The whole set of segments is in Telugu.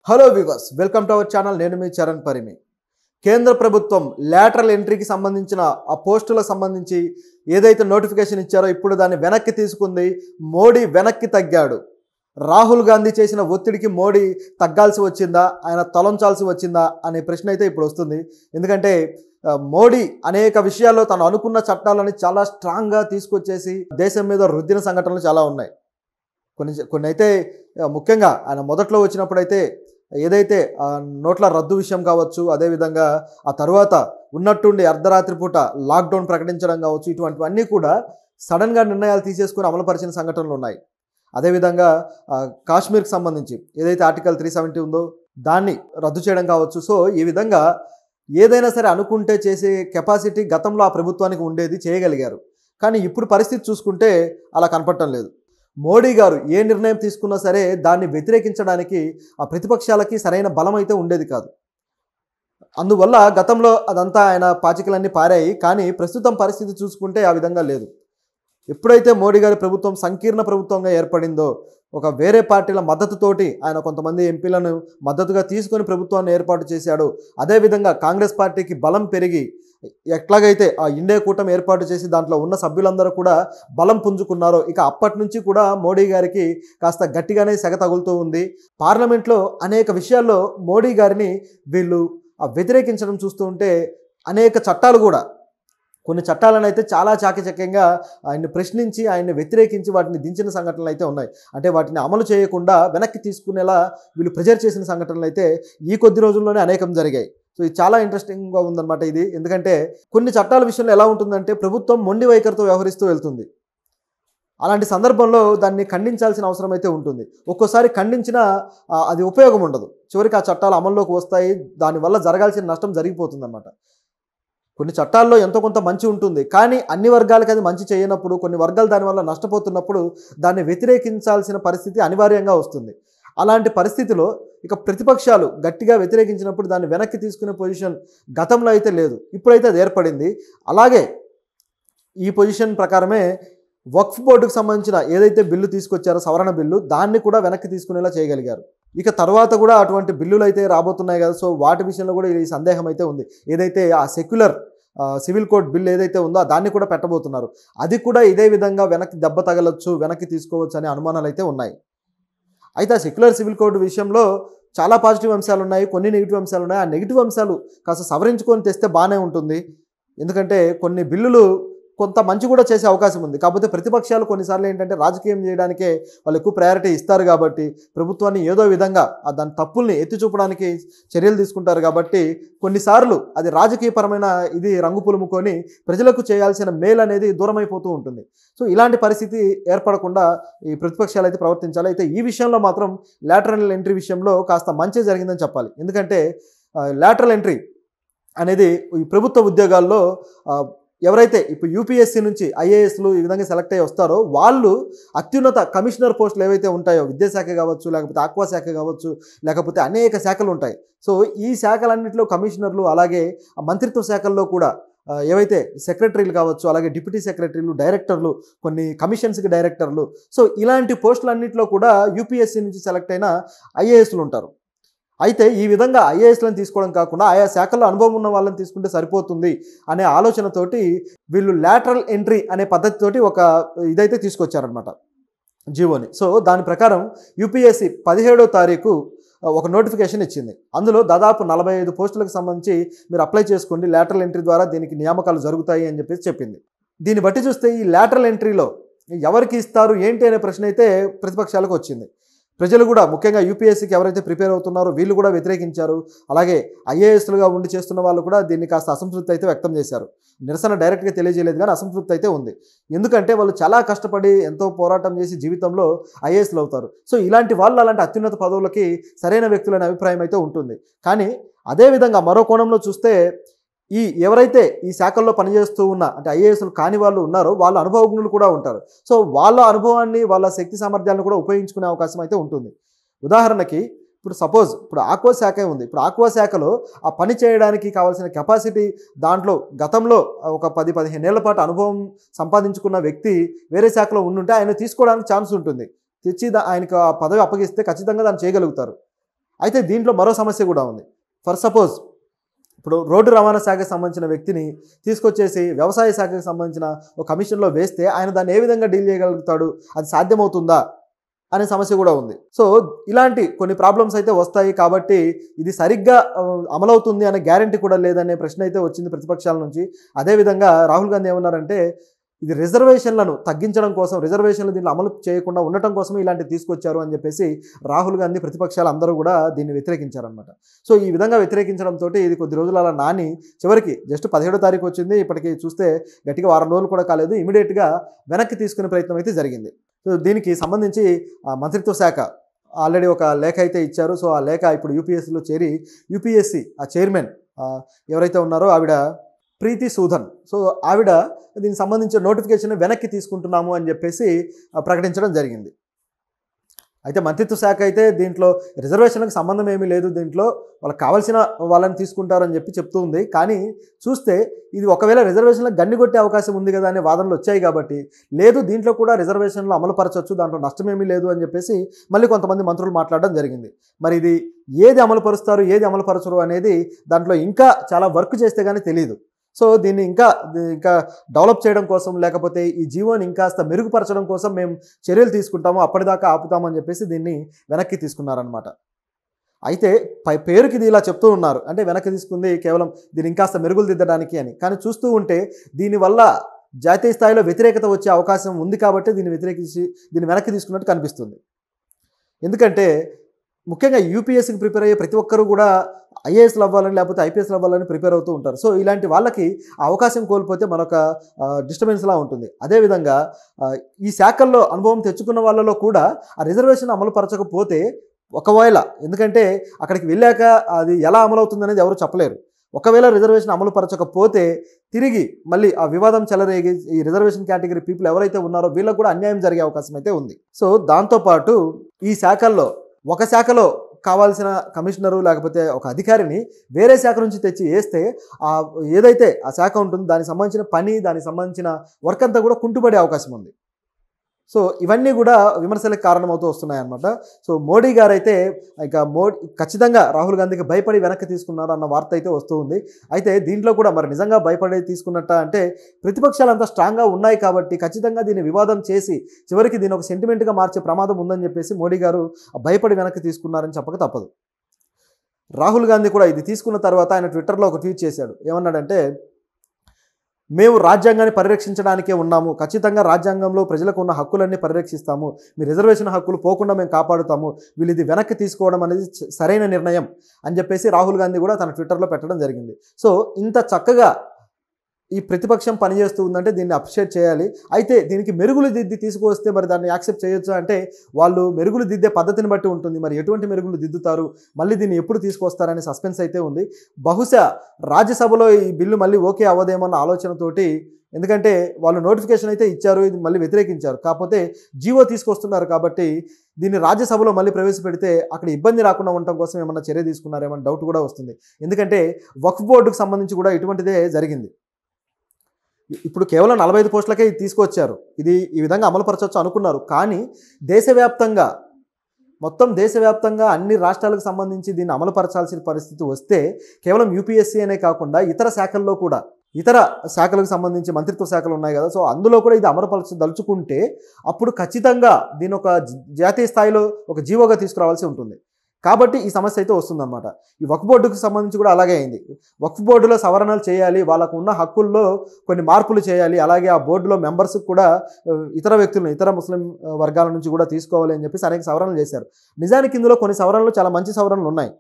Hello viewers, welcome to our channel. నేను మీ చరణ్ పరిమి. కేంద్ర ప్రభుత్వం లాటరల్ ఎంట్రీకి సంబంధించిన ఆ పోస్టులకు సంబంధించి ఏదైతే నోటిఫికేషన్ ఇచ్చారో ఇప్పుడు దాన్ని వెనక్కి తీసుకుంది. మోడీ వెనక్కి తగ్గాడు. రాహుల్ గాంధీ చేసిన ఒత్తిడికి మోడీ తగ్గాల్సి వచ్చిందా, ఆయన తలంచాల్సి వచ్చిందా అనే ప్రశ్న అయితే ఇప్పుడు వస్తుంది. ఎందుకంటే మోడీ అనేక విషయాల్లో తను అనుకున్న చట్టాలని చాలా స్ట్రాంగ్గా తీసుకొచ్చేసి దేశం మీద రుద్దిన సంఘటనలు చాలా ఉన్నాయి. కొన్ని అయితే ముఖ్యంగా ఆయన మొదట్లో వచ్చినప్పుడైతే ఏదైతే నోట్ల రద్దు విషయం కావచ్చు, అదేవిధంగా ఆ తర్వాత ఉన్నట్టుండి అర్ధరాత్రి పూట లాక్డౌన్ ప్రకటించడం కావచ్చు, ఇటువంటివన్నీ కూడా సడన్గా నిర్ణయాలు తీసేసుకుని అమలుపరిచిన సంఘటనలు ఉన్నాయి. అదేవిధంగా కాశ్మీర్కి సంబంధించి ఏదైతే ఆర్టికల్ 370 ఉందో దాన్ని రద్దు చేయడం కావచ్చు. సో ఈ విధంగా ఏదైనా సరే అనుకుంటే చేసే కెపాసిటీ గతంలో ఆ ప్రభుత్వానికి ఉండేది, చేయగలిగారు. కానీ ఇప్పుడు పరిస్థితి చూసుకుంటే అలా కనపడటం లేదు. మోడీ గారు ఏ నిర్ణయం తీసుకున్నా సరే దాన్ని వ్యతిరేకించడానికి ఆ ప్రతిపక్షాలకి సరైన బలం అయితే ఉండేది కాదు. అందువల్ల గతంలో అదంతా ఆయన పాచికలన్నీ పారాయి. కానీ ప్రస్తుతం పరిస్థితి చూసుకుంటే ఆ విధంగా లేదు. ఎప్పుడైతే మోడీ గారి ప్రభుత్వం సంకీర్ణ ప్రభుత్వంగా ఏర్పడిందో, ఒక వేరే పార్టీల మద్దతుతోటి ఆయన కొంతమంది ఎంపీలను మద్దతుగా తీసుకొని ప్రభుత్వాన్ని ఏర్పాటు చేశాడు. అదేవిధంగా కాంగ్రెస్ పార్టీకి బలం పెరిగి ఎట్లాగైతే ఆ ఇండియా కూటమి ఏర్పాటు చేసి దాంట్లో ఉన్న సభ్యులందరూ కూడా బలం పుంజుకున్నారో, ఇక అప్పటి నుంచి కూడా మోడీ గారికి కాస్త గట్టిగానే సెగ తగులుతూ ఉంది. పార్లమెంట్లో అనేక విషయాల్లో మోడీ గారిని వీళ్ళు వ్యతిరేకించడం చూస్తూ ఉంటే అనేక చట్టాలు కూడా, కొన్ని చట్టాలను అయితే చాలా చాకచక్యంగా ఆయన్ని ప్రశ్నించి ఆయన్ని వ్యతిరేకించి వాటిని దించిన సంఘటనలు అయితే ఉన్నాయి. అంటే వాటిని అమలు చేయకుండా వెనక్కి తీసుకునేలా వీళ్ళు ప్రెజర్ చేసిన సంఘటనలు అయితే ఈ కొద్ది రోజుల్లోనే అనేకం జరిగాయి. సో ఇది చాలా ఇంట్రెస్టింగ్గా ఉందన్నమాట ఇది. ఎందుకంటే కొన్ని చట్టాల విషయంలో ఎలా ఉంటుందంటే ప్రభుత్వం మొండి వైఖరితో వ్యవహరిస్తూ వెళ్తుంది. అలాంటి సందర్భంలో దాన్ని ఖండించాల్సిన అవసరం అయితే ఉంటుంది. ఒక్కోసారి ఖండించినా అది ఉపయోగం ఉండదు. చివరికి ఆ చట్టాలు అమల్లోకి వస్తాయి, దానివల్ల జరగాల్సిన నష్టం జరిగిపోతుంది అన్నమాట. కొన్ని చట్టాల్లో ఎంతో కొంత మంచి ఉంటుంది, కానీ అన్ని వర్గాలకి అది మంచి చేయనప్పుడు, కొన్ని వర్గాలు దానివల్ల నష్టపోతున్నప్పుడు దాన్ని వ్యతిరేకించాల్సిన పరిస్థితి అనివార్యంగా వస్తుంది. అలాంటి పరిస్థితిలో ఇక ప్రతిపక్షాలు గట్టిగా వ్యతిరేకించినప్పుడు దాన్ని వెనక్కి తీసుకునే పొజిషన్ గతంలో అయితే లేదు, ఇప్పుడైతే అది ఏర్పడింది. అలాగే ఈ పొజిషన్ ప్రకారమే వక్ఫ్ బోర్డుకు సంబంధించిన ఏదైతే బిల్లు తీసుకొచ్చారో సవరణ బిల్లు, దాన్ని కూడా వెనక్కి తీసుకునేలా చేయగలిగారు. ఇక తర్వాత కూడా అటువంటి బిల్లులు అయితే రాబోతున్నాయి కదా. సో వాటి విషయంలో కూడా ఈ సందేహం అయితే ఉంది. ఏదైతే ఆ సెక్యులర్ సివిల్ కోడ్ బిల్ ఏదైతే ఉందో దాన్ని కూడా పెట్టబోతున్నారు. అది కూడా ఇదే విధంగా వెనక్కి దెబ్బ తగలొచ్చు, వెనక్కి తీసుకోవచ్చు అనే అనుమానాలు అయితే ఉన్నాయి. అయితే ఆ సెక్యులర్ సివిల్ కోడ్ విషయంలో చాలా పాజిటివ్ అంశాలు ఉన్నాయి, కొన్ని నెగిటివ్ అంశాలు ఉన్నాయి. ఆ నెగిటివ్ అంశాలు కాస్త సవరించుకొని తెస్తే బాగానే ఉంటుంది. ఎందుకంటే కొన్ని బిల్లులు కొంత మంచి కూడా చేసే అవకాశం ఉంది. కాకపోతే ప్రతిపక్షాలు కొన్నిసార్లు ఏంటంటే రాజకీయం చేయడానికే వాళ్ళు ఎక్కువ ప్రయారిటీ ఇస్తారు కాబట్టి, ప్రభుత్వాన్ని ఏదో విధంగా దాని తప్పుల్ని ఎత్తి చూపడానికి చర్యలు తీసుకుంటారు కాబట్టి కొన్నిసార్లు అది రాజకీయపరమైన ఇది రంగు పులుముకొని ప్రజలకు చేయాల్సిన మేలు అనేది దూరం అయిపోతూ ఉంటుంది. సో ఇలాంటి పరిస్థితి ఏర్పడకుండా ఈ ప్రతిపక్షాలు అయితే ప్రవర్తించాలి. అయితే ఈ విషయంలో మాత్రం లాటరల్ ఎంట్రీ విషయంలో కాస్త మంచి జరిగిందని చెప్పాలి. ఎందుకంటే లాటరల్ ఎంట్రీ అనేది ఈ ప్రభుత్వ ఉద్యోగాల్లో ఎవరైతే ఇప్పుడు యూపీఎస్సీ నుంచి ఐఏఎస్లు ఈ విధంగా సెలెక్ట్ అయ్యి వస్తారో వాళ్ళు అత్యున్నత కమిషనర్ పోస్టులు ఏవైతే ఉంటాయో, విద్యాశాఖ కావచ్చు, లేకపోతే ఆక్వా శాఖ కావచ్చు, లేకపోతే అనేక శాఖలు ఉంటాయి. సో ఈ శాఖలన్నింటిలో కమిషనర్లు, అలాగే మంత్రిత్వ శాఖల్లో కూడా ఏవైతే సెక్రటరీలు కావచ్చు, అలాగే డిప్యూటీ సెక్రటరీలు, డైరెక్టర్లు, కొన్ని కమిషన్స్కి డైరెక్టర్లు, సో ఇలాంటి పోస్టులన్నింటిలో కూడా యూపీఎస్సీ నుంచి సెలెక్ట్ అయిన ఐఏఎస్లు ఉంటారు. అయితే ఈ విధంగా ఐఏఎస్లను తీసుకోవడం కాకుండా ఆయా శాఖల్లో అనుభవం ఉన్న వాళ్ళని తీసుకుంటే సరిపోతుంది అనే ఆలోచనతోటి వీళ్ళు లాటరల్ ఎంట్రీ అనే పద్ధతితోటి ఒక ఇదైతే తీసుకొచ్చారనమాట, జీవోని. సో దాని ప్రకారం యూపీఎస్సీ 17వ తారీఖు ఒక నోటిఫికేషన్ ఇచ్చింది. అందులో దాదాపు 45 పోస్టులకు సంబంధించి మీరు అప్లై చేసుకోండి, లాటరల్ ఎంట్రీ ద్వారా దీనికి నియామకాలు జరుగుతాయి అని చెప్పేసి చెప్పింది. దీన్ని బట్టి చూస్తే ఈ లాటరల్ ఎంట్రీలో ఎవరికి ఇస్తారు ఏంటి అనే ప్రశ్న అయితే ప్రతిపక్షాలకు వచ్చింది. ప్రజలు కూడా ముఖ్యంగా యూపీఎస్సీకి ఎవరైతే ప్రిపేర్ అవుతున్నారో వీళ్ళు కూడా వ్యతిరేకించారు. అలాగే ఐఏఎస్లుగా ఉండి చేస్తున్న వాళ్ళు కూడా దీన్ని కాస్త అసంతృప్తి అయితే వ్యక్తం చేశారు. నిరసన డైరెక్ట్గా తెలియజేయలేదు, కానీ అసంతృప్తి అయితే ఉంది. ఎందుకంటే వాళ్ళు చాలా కష్టపడి ఎంతో పోరాటం చేసి జీవితంలో ఐఏఎస్లు అవుతారు. సో ఇలాంటి వాళ్ళు అలాంటి అత్యున్నత పదవులకి సరైన వ్యక్తులనే అభిప్రాయం అయితే ఉంటుంది. కానీ అదేవిధంగా మరో కోణంలో చూస్తే ఎవరైతే ఈ శాఖల్లో పనిచేస్తూ ఉన్న అంటే ఐఏఎస్లు కాని వాళ్ళు ఉన్నారో వాళ్ళ అనుభవజ్ఞులు కూడా ఉంటారు. సో వాళ్ళ అనుభవాన్ని, వాళ్ళ శక్తి సామర్థ్యాలను కూడా ఉపయోగించుకునే అవకాశం అయితే ఉంటుంది. ఉదాహరణకి ఇప్పుడు సపోజ్ ఇప్పుడు ఆక్వా శాఖ ఉంది. ఇప్పుడు ఆక్వా శాఖలో ఆ పని చేయడానికి కావాల్సిన కెపాసిటీ, దాంట్లో గతంలో ఒక 10-15 ఏళ్ల పాటు అనుభవం సంపాదించుకున్న వ్యక్తి వేరే శాఖలో ఉండుంటే ఆయన తీసుకోవడానికి ఛాన్స్ ఉంటుంది. తెచ్చి ఆయనకు ఆ పదవి అప్పగిస్తే ఖచ్చితంగా దాన్ని చేయగలుగుతారు. అయితే దీంట్లో మరో సమస్య కూడా ఉంది. ఫర్ సపోజ్ ఇప్పుడు రోడ్డు రవాణా శాఖకు సంబంధించిన వ్యక్తిని తీసుకొచ్చేసి వ్యవసాయ శాఖకు సంబంధించిన ఒక కమిషన్లో వేస్తే ఆయన దాన్ని ఏ విధంగా డీల్ చేయగలుగుతాడు, అది సాధ్యమవుతుందా అనే సమస్య కూడా ఉంది. సో ఇలాంటి కొన్ని ప్రాబ్లమ్స్ అయితే వస్తాయి. కాబట్టి ఇది సరిగ్గా అమలవుతుంది అనే గ్యారంటీ కూడా లేదనే ప్రశ్న అయితే వచ్చింది ప్రతిపక్షాల నుంచి. అదేవిధంగా రాహుల్ గాంధీ ఏమన్నారంటే ఇది రిజర్వేషన్లను తగ్గించడం కోసం, రిజర్వేషన్లు దీన్ని అమలు చేయకుండా ఉండటం కోసం ఇలాంటివి తీసుకొచ్చారు అని చెప్పేసి రాహుల్ గాంధీ ప్రతిపక్షాలు అందరూ కూడా దీన్ని వ్యతిరేకించారనమాట. సో ఈ విధంగా వ్యతిరేకించడంతో ఇది కొద్ది రోజులు అలా నాని చివరికి జస్ట్ 17వ తారీఖు వచ్చింది. ఇప్పటికి చూస్తే గట్టిగా వారం రోజులు కూడా కాలేదు. ఇమీడియట్గా వెనక్కి తీసుకునే ప్రయత్నం అయితే జరిగింది. సో దీనికి సంబంధించి మంత్రిత్వ శాఖ ఆల్రెడీ ఒక లేఖ అయితే ఇచ్చారు. సో ఆ లేఖ ఇప్పుడు యూపీఎస్సీలో చేరి యూపీఎస్సీ ఆ చైర్మన్ ఎవరైతే ఉన్నారో ఆవిడ ప్రీతి సూదన్, సో ఆవిడ దీనికి సంబంధించిన నోటిఫికేషన్ వెనక్కి తీసుకుంటున్నాము అని చెప్పేసి ప్రకటించడం జరిగింది. అయితే మంత్రిత్వ శాఖ అయితే దీంట్లో రిజర్వేషన్లకు సంబంధం ఏమీ లేదు, దీంట్లో వాళ్ళకి కావాల్సిన వాళ్ళని తీసుకుంటారని చెప్తూ ఉంది. కానీ చూస్తే ఇది ఒకవేళ రిజర్వేషన్లకు గండి కొట్టే అవకాశం ఉంది కదా అనే వాదనలు వచ్చాయి. కాబట్టి లేదు, దీంట్లో కూడా రిజర్వేషన్లు అమలు పరచవచ్చు, దాంట్లో నష్టమేమీ లేదు అని చెప్పేసి మళ్ళీ కొంతమంది మంత్రులు మాట్లాడడం జరిగింది. మరి ఇది ఏది అమలు పరుస్తారు, ఏది అమలు పరచరు అనేది దాంట్లో ఇంకా చాలా వర్క్ చేస్తే కానీ తెలియదు. సో దీన్ని ఇంకా డెవలప్ చేయడం కోసం, లేకపోతే ఈ జీవోని ఇంకాస్త మెరుగుపరచడం కోసం మేము చర్యలు తీసుకుంటాము, అప్పటిదాకా ఆపుతామని చెప్పేసి దీన్ని వెనక్కి తీసుకున్నారనమాట. అయితే పేరుకి ఇది ఇలా చెప్తూ ఉన్నారు, అంటే వెనక్కి తీసుకుంది కేవలం దీన్ని ఇంకాస్త మెరుగులు దిద్దడానికి అని. కానీ చూస్తూ ఉంటే దీనివల్ల జాతీయ స్థాయిలో వ్యతిరేకత వచ్చే అవకాశం ఉంది. కాబట్టి దీన్ని వెనక్కి తీసుకున్నట్టు కనిపిస్తుంది. ఎందుకంటే ముఖ్యంగా యూపీఎస్సీకి ప్రిపేర్ అయ్యే ప్రతి ఒక్కరూ కూడా ఐఏఎస్లు అవ్వాలని లేకపోతే ఐపీఎస్లు అవ్వాలని ప్రిపేర్ అవుతూ ఉంటారు. సో ఇలాంటి వాళ్ళకి ఆ అవకాశం కోల్పోతే మరొక డిస్టర్బెన్స్లా ఉంటుంది. అదేవిధంగా ఈ శాఖల్లో అనుభవం తెచ్చుకున్న వాళ్ళలో కూడా ఆ రిజర్వేషన్ అమలు పరచకపోతే ఒకవేళ, ఎందుకంటే అక్కడికి వెళ్ళాక అది ఎలా అమలవుతుంది అనేది ఎవరు చెప్పలేరు. ఒకవేళ రిజర్వేషన్ అమలు పరచకపోతే తిరిగి మళ్ళీ ఆ వివాదం చెలరేగి ఈ రిజర్వేషన్ కేటగిరీ పీపుల్ ఎవరైతే ఉన్నారో వీళ్ళకు కూడా అన్యాయం జరిగే అవకాశం అయితే ఉంది. సో దాంతోపాటు ఈ శాఖల్లో ఒక శాఖలో కావాల్సిన కమిషనరు లేకపోతే ఒక అధికారిని వేరే శాఖ నుంచి తెచ్చి వేస్తే ఏదైతే ఆ శాఖ ఉంటుందో దానికి సంబంధించిన పని, దానికి సంబంధించిన వర్క్ అంతా కూడా కుంటుపడే అవకాశం ఉంది. సో ఇవన్నీ కూడా విమర్శలకు కారణమవుతూ వస్తున్నాయన్నమాట. సో మోడీ గారు అయితే ఖచ్చితంగా రాహుల్ గాంధీకి భయపడి వెనక్కి తీసుకున్నారు అన్న వార్త అయితే వస్తూ ఉంది. అయితే దీంట్లో కూడా మరి నిజంగా భయపడి తీసుకున్నట్ట అంటే ప్రతిపక్షాలు అంతా స్ట్రాంగ్గా ఉన్నాయి కాబట్టి ఖచ్చితంగా దీన్ని వివాదం చేసి చివరికి దీని ఒక సెంటిమెంట్గా మార్చే ప్రమాదం ఉందని చెప్పేసి మోడీ గారు భయపడి వెనక్కి తీసుకున్నారని చెప్పక తప్పదు. రాహుల్ గాంధీ కూడా ఇది తీసుకున్న తర్వాత ఆయన ట్విట్టర్లో ఒక ట్వీట్ చేశాడు. ఏమన్నాడంటే, మేము రాజ్యాంగాన్ని పరిరక్షించడానికే ఉన్నాము, ఖచ్చితంగా రాజ్యాంగంలో ప్రజలకు ఉన్న హక్కులన్నీ పరిరక్షిస్తాము, మీ రిజర్వేషన్ హక్కులు పోకుండా మేము కాపాడుతాము, వీళ్ళు ఇది వెనక్కి తీసుకోవడం అనేది సరైన నిర్ణయం అని చెప్పేసి రాహుల్ గాంధీ కూడా తన ట్విట్టర్లో పెట్టడం జరిగింది. సో ఇంత చక్కగా ఈ ప్రతిపక్షం పనిచేస్తూ ఉందంటే దీన్ని అప్రిషియేట్ చేయాలి. అయితే దీనికి మెరుగులు దిద్ది తీసుకువస్తే మరి దాన్ని యాక్సెప్ట్ చేయొచ్చు అంటే వాళ్ళు మెరుగులు దిద్దే పద్ధతిని బట్టి ఉంటుంది. మరి ఎటువంటి మెరుగులు దిద్దుతారు, మళ్ళీ దీన్ని ఎప్పుడు తీసుకొస్తారనే సస్పెన్స్ అయితే ఉంది. బహుశా రాజ్యసభలో ఈ బిల్లు మళ్ళీ ఓకే అవ్వదేమో అన్న ఆలోచనతోటి, ఎందుకంటే వాళ్ళు నోటిఫికేషన్ అయితే ఇచ్చారు, ఇది మళ్ళీ వ్యతిరేకించారు, కాకపోతే జీవో తీసుకొస్తున్నారు కాబట్టి దీన్ని రాజ్యసభలో మళ్ళీ ప్రవేశపెడితే అక్కడ ఇబ్బంది రాకుండా ఉండటం కోసం ఏమన్నా చర్య తీసుకున్నారేమన్న డౌట్ కూడా వస్తుంది. ఎందుకంటే వక్ఫ్ బోర్డుకు సంబంధించి కూడా ఇటువంటిదే జరిగింది. ఇప్పుడు కేవలం 45 పోస్టులకే ఇది తీసుకొచ్చారు, ఇది ఈ విధంగా అమలుపరచవచ్చు అనుకున్నారు. కానీ మొత్తం దేశవ్యాప్తంగా అన్ని రాష్ట్రాలకు సంబంధించి దీన్ని అమలుపరచాల్సిన పరిస్థితి వస్తే కేవలం యూపీఎస్సీ అనే కాకుండా ఇతర శాఖల్లో కూడా, ఇతర శాఖలకు సంబంధించి మంత్రిత్వ శాఖలు ఉన్నాయి కదా, సో అందులో కూడా ఇది అమలుపరచదలుచుకుంటే అప్పుడు ఖచ్చితంగా దీని ఒక జాతీయ స్థాయిలో ఒక జీవోగా తీసుకురావాల్సి ఉంటుంది. కాబట్టి ఈ సమస్య అయితే వస్తుందన్నమాట. ఈ వక్ఫ్ బోర్డుకు సంబంధించి కూడా అలాగే అయింది. వక్ఫ్ బోర్డులో సవరణలు చేయాలి, వాళ్ళకు ఉన్న హక్కుల్లో కొన్ని మార్పులు చేయాలి, అలాగే ఆ బోర్డులో మెంబర్స్కి కూడా ఇతర వ్యక్తులను, ఇతర ముస్లిం వర్గాల నుంచి కూడా తీసుకోవాలి అని చెప్పేసి అనేక సవరణలు చేశారు. నిజానికి ఇందులో కొన్ని సవరణలు చాలా మంచి సవరణలు ఉన్నాయి.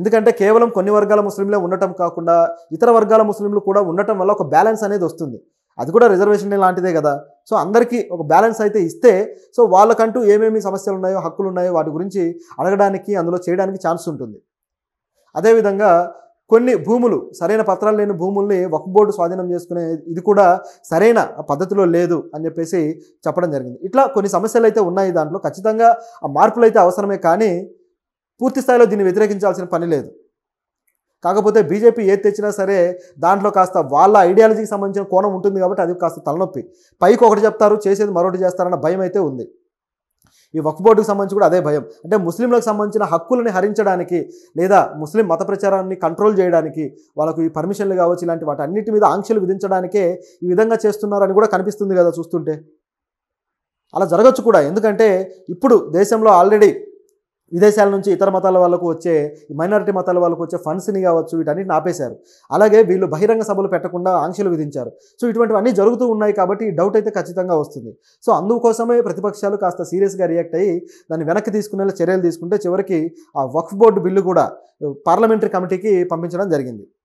ఎందుకంటే కేవలం కొన్ని వర్గాల ముస్లింలే ఉండటం కాకుండా ఇతర వర్గాల ముస్లింలు కూడా ఉండటం వల్ల ఒక బ్యాలెన్స్ అనేది వస్తుంది. అది కూడా రిజర్వేషన్ లాంటిదే కదా. సో అందరికీ ఒక బ్యాలెన్స్ అయితే ఇస్తే, సో వాళ్ళకంటూ ఏమేమి సమస్యలు ఉన్నాయో, హక్కులు ఉన్నాయో వాటి గురించి అడగడానికి, అందులో చేయడానికి ఛాన్స్ ఉంటుంది. అదేవిధంగా కొన్ని భూములు, సరైన పత్రాలు లేని భూముల్ని వక్ఫ్ బోర్డు స్వాధీనం చేసుకునే ఇది కూడా సరైన పద్ధతిలో లేదు అని చెప్పేసి చెప్పడం జరిగింది. ఇట్లా కొన్ని సమస్యలు అయితే ఉన్నాయి. దాంట్లో ఖచ్చితంగా ఆ మార్పులు అయితే అవసరమే, కానీ పూర్తి స్థాయిలో దీన్ని వ్యతిరేకించాల్సిన పని లేదు. కాకపోతే బీజేపీ ఏది తెచ్చినా సరే దాంట్లో కాస్త వాళ్ళ ఐడియాలజీకి సంబంధించిన కోణం ఉంటుంది కాబట్టి అది కాస్త తలనొప్పి. పైకి ఒకటి చెప్తారు, చేసేది మరొకటి చేస్తారన్న భయం అయితే ఉంది. ఈ వక్ఫ్ బోర్డుకు సంబంధించి కూడా అదే భయం. అంటే ముస్లింలకు సంబంధించిన హక్కులని హరించడానికి లేదా ముస్లిం మత ప్రచారాన్ని కంట్రోల్ చేయడానికి వాళ్ళకు ఈ పర్మిషన్లు కావచ్చు ఇలాంటి వాటి అన్నిటి మీద ఆంక్షలు విధించడానికే ఈ విధంగా చేస్తున్నారని కూడా కనిపిస్తుంది కదా చూస్తుంటే. అలా జరగచ్చు కూడా. ఎందుకంటే ఇప్పుడు దేశంలో ఆల్రెడీ విదేశాల నుంచి ఇతర మతాల వాళ్ళకు వచ్చే మైనారిటీ మతాల వాళ్ళకు వచ్చే ఫండ్స్ని కావచ్చు వీటన్నిటిని ఆపేశారు. అలాగే వీళ్ళు బహిరంగ సభలు పెట్టకుండా ఆంక్షలు విధించారు. సో ఇటువంటివన్నీ జరుగుతూ ఉన్నాయి కాబట్టి ఈ డౌట్ అయితే ఖచ్చితంగా వస్తుంది. సో అందుకోసమే ప్రతిపక్షాలు కాస్త సీరియస్గా రియాక్ట్ అయ్యి దాన్ని వెనక్కి తీసుకునేలా చర్యలు తీసుకుంటే చివరికి ఆ వక్ఫ్ బోర్డు బిల్లు కూడా పార్లమెంటరీ కమిటీకి పంపించడం జరిగింది.